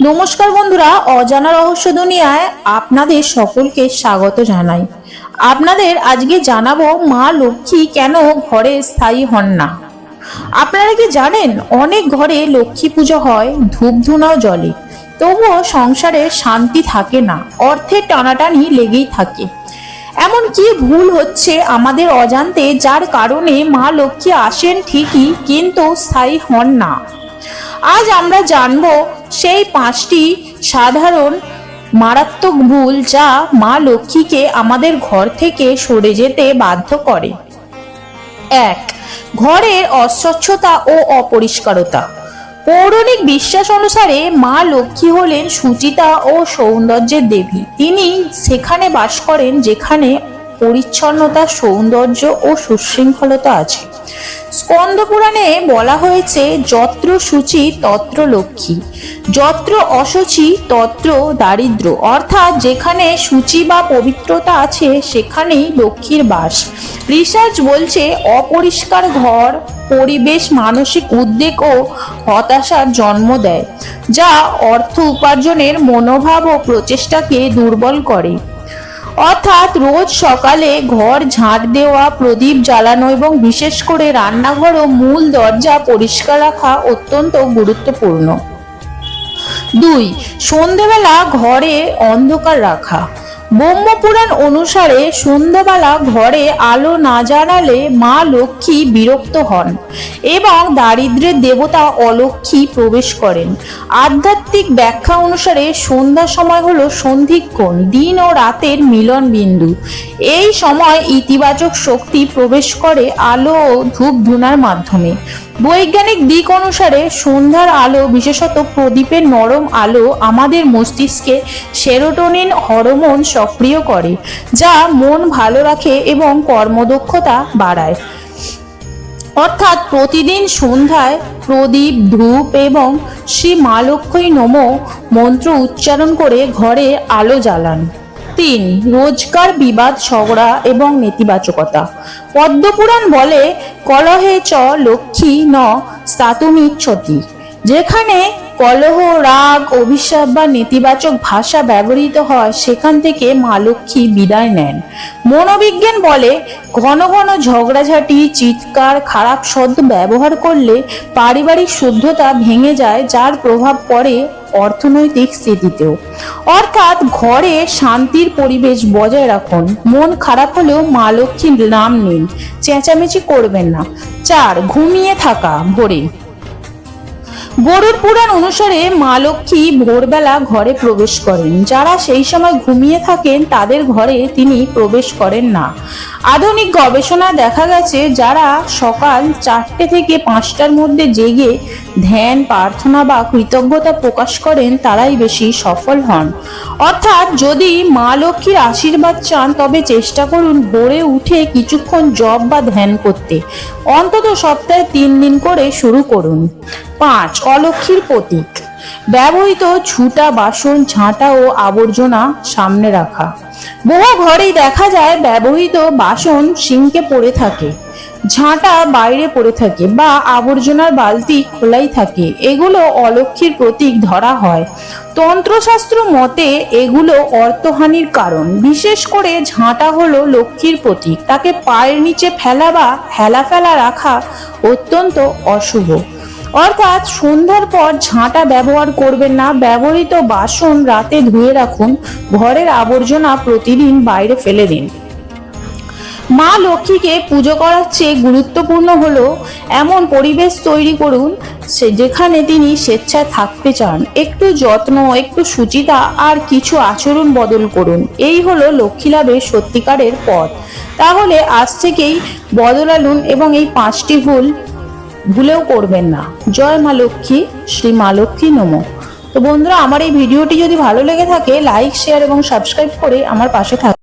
নমস্কার বন্ধুরা, অজানা রহস্য দুনিয়ায় আপনাদের সকলকে স্বাগত জানাই। আপনাদের আজকে জানাবো মা লক্ষ্মী কেন ঘরে স্থায়ী হন না। আপনারা কি জানেন, অনেক ঘরে লক্ষ্মী পুজো হয়, ধূপ ধুনাও জ্বলে, তবুও সংসারে শান্তি থাকে না, অর্থের টানাটানি লেগেই থাকে। এমন কি ভুল হচ্ছে আমাদের অজান্তে, যার কারণে মা লক্ষ্মী আসেন ঠিকই কিন্তু স্থায়ী হন না। আজ আমরা জানব সেই 5টি সাধারণ মারাত্মক ভুল যা মা লক্ষ্মীকে আমাদের ঘর থেকে সরে যেতে বাধ্য করে। 1. ঘরের অস্বচ্ছতা ও অপরিষ্কারতা। পৌরাণিক বিশ্বাস অনুসারে মা লক্ষ্মী হলেন সুচিতা ও সৌন্দর্যের দেবী। তিনি সেখানে বাস করেন যেখানে পরিচ্ছন্নতা, সৌন্দর্য ও সুশৃঙ্খলতা আছে। স্কন্দ পুরাণে বলা হয়েছে, যত্র শুচি তত্র লক্ষ্মী, যত্র অশুচি তত্র দারিদ্র। অর্থাৎ যেখানে সূচি বা পবিত্রতা আছে সেখানেই লক্ষ্মীর বাস। রিসার্চ বলছে, অপরিষ্কার ঘর পরিবেশ মানসিক উদ্বেগ ও হতাশার জন্ম দেয়, যা অর্থ উপার্জনের মনোভাব ও প্রচেষ্টাকে দুর্বল করে। অর্থাৎ রোজ সকালে ঘর ঝাঁট দেওয়া, প্রদীপ জ্বালানো এবং বিশেষ করে রান্নাঘর ও মূল দরজা পরিষ্কার রাখা অত্যন্ত গুরুত্বপূর্ণ। 2. সন্ধ্যেবেলা ঘরে অন্ধকার রাখা। ব্রহ্মপুরাণ অনুসারে সন্ধ্যাবেলা ঘরে আলো না জ্বালালে মা লক্ষ্মী বিরক্ত হন এবং দারিদ্র্যের দেবতা অলক্ষ্মী প্রবেশ করেন। আধ্যাত্মিক ব্যাখ্যা অনুসারে সন্ধ্যা সময় হলো সন্ধিক্ষণ, দিন ও রাতের মিলন বিন্দু। এই সময় ইতিবাচক শক্তি প্রবেশ করে আলো ও ধূপ ধুনার মাধ্যমে। বৈজ্ঞানিক দিক অনুসারে সন্ধ্যার আলো, বিশেষত প্রদীপের নরম আলো, আমাদের মস্তিষ্কে সেরোটোনিন হরমোন সক্রিয় করে, যা মন ভালো রাখে এবং কর্মদক্ষতা বাড়ায়। অর্থাৎ প্রতিদিন সন্ধ্যায় প্রদীপ, ধূপ এবং শ্রী মা লক্ষ্মী নমঃ মন্ত্র উচ্চারণ করে ঘরে আলো জ্বালান। 3. রোজকার বিবাদ, ঝগড়া এবং নেতিবাচকতা। পদ্মপুরাণ বলে, কলহে চ লক্ষ্মী ন স্থাতুমিচ্ছতি। যেখানে কলহ, রাগ, অভিশাপ বা নেতিবাচক ভাষা ব্যবহৃত হয় সেখান থেকে মা লক্ষ্মী বিদায় নেন। মনোবিজ্ঞান বলে, ঘন ঘন ঝগড়াঝাটি, চিৎকার, খারাপ শব্দ ব্যবহার করলে পারিবারিক শুদ্ধতা ভেঙে যায়, যার প্রভাব পড়ে অর্থনৈতিক স্থিতিতেও। অর্থাৎ ঘরে শান্তির পরিবেশ বজায় রাখুন। মন খারাপ হলেও মা লক্ষ্মীর নাম নিন, চেঁচামেচি করবেন না। 4. ঘুমিয়ে থাকা ভোরে। গরুড় পুরাণ অনুসারে মা লক্ষ্মী ভোরবেলা ঘরে প্রবেশ করেন। যারা সেই সময় ঘুমিয়ে থাকেন তাদের ঘরে তিনি প্রবেশ করেন না। আধুনিক গবেষণায় দেখা গেছে, যারা সকাল 4টে থেকে 5টার মধ্যে জেগে ধ্যান, প্রার্থনা বা কৃতজ্ঞতা প্রকাশ করেন তারাই বেশি সফল হন। অর্থাৎ যদি মা লক্ষ্মীর আশীর্বাদ চান তবে চেষ্টা করুন ভোরে উঠে কিছুক্ষণ জপ বা ধ্যান করতে। অন্তত সপ্তাহে 3 দিন করে শুরু করুন। 5. অলক্ষ্মীর প্রতীক। ব্যবহৃত ঝুটা বাসন, ঝাঁটা ও আবর্জনা সামনে রাখা। বহু ঘরেই দেখা যায় ব্যবহৃত বাসন সিঙ্কে পড়ে থাকে, ঝাঁটা বাইরে পড়ে থাকে বা আবর্জনার বালতি খোলাই থাকে। এগুলো অলক্ষ্মীর প্রতীক ধরা হয়। তন্ত্রশাস্ত্র মতে এগুলো অর্থহানির কারণ। বিশেষ করে ঝাঁটা হলো লক্ষ্মীর প্রতীক, তাকে পায়ের নিচে ফেলা বা হেলা ফেলা রাখা অত্যন্ত অশুভ। অর্থাৎ সন্ধ্যার পর ঝাঁটা ব্যবহার করবেন না। ব্যবহৃত বাসন রাতে ধুয়ে রাখুন। ঘরের আবর্জনা প্রতিদিন বাইরে ফেলে দিন। মা লক্ষ্মীকে পুজো করার চেয়ে গুরুত্বপূর্ণ হলো এমন পরিবেশ তৈরি করুন যেখানে তিনি স্বেচ্ছায় থাকতে চান। একটু যত্ন, একটু সুচিতা আর কিছু আচরণ বদল করুন। এই হলো লক্ষ্মী লাভের সত্যিকারের পথ। তাহলে আজ থেকেই বদল আনুন এবং এই 5টি ভুল ভুলেও করবেন না। জয় মা লক্ষ্মী, শ্রী মা লক্ষ্মী নমঃ। তো বন্ধুরা, আমার এই ভিডিওটি যদি ভালো লেগে থাকে লাইক, শেয়ার এবং সাবস্ক্রাইব করে আমার পাশে থাকুন।